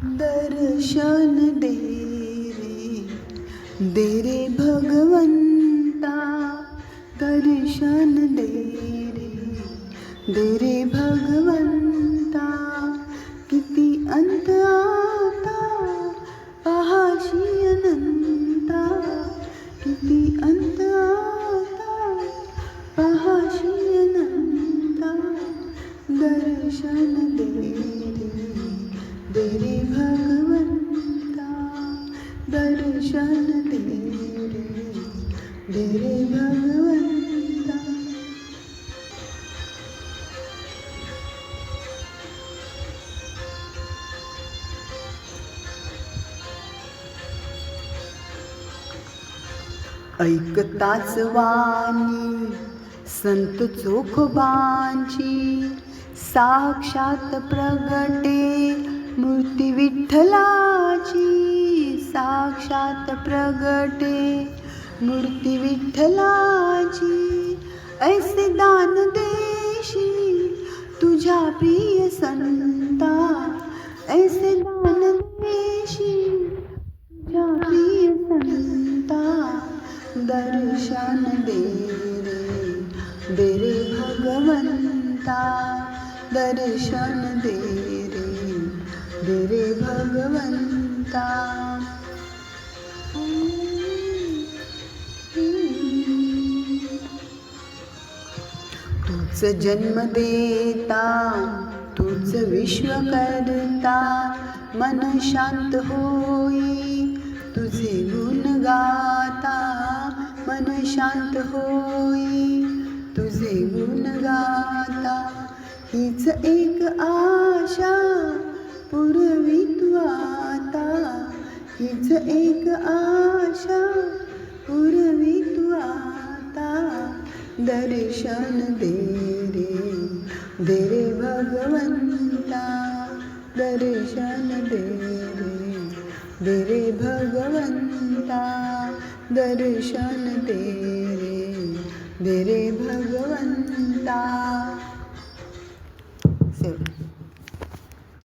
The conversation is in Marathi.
दर्शन दे रे भगवंता, दर्शन दे रे भगवंता. किती अंत आता पाहाशी अनंता, किती अंत आता पाहाशी अनंता. दर्शन दे रे भगवंता, दर्शन दे रे भगवंता. ऐकताच वाणी संत चोखोबांची, साक्षात प्रगटे मूर्ती विठ्ठलाची, साक्षात प्रगटे मूर्ती विठ्ठलाची. ऐसे दान देशी तुझ्या प्रिय संता, ऐसे दान देशी तुझ्या प्रिय संता. दर्शन दे रे भगवंता, दर्शन दे रे भगवंता. तूच जन्म देता, तूच विश्व करता. मन शांत होई तुझे गुण गाता, मन शांत होई तुझे गुण गाता. हीच एक आशा पुरवी तू आता, हीच एक आशा पुरवी तू आता. दर्शन दे रे भगवंता, दर्शन दे रे भगवंता, दर्शन दे रे भगवंता.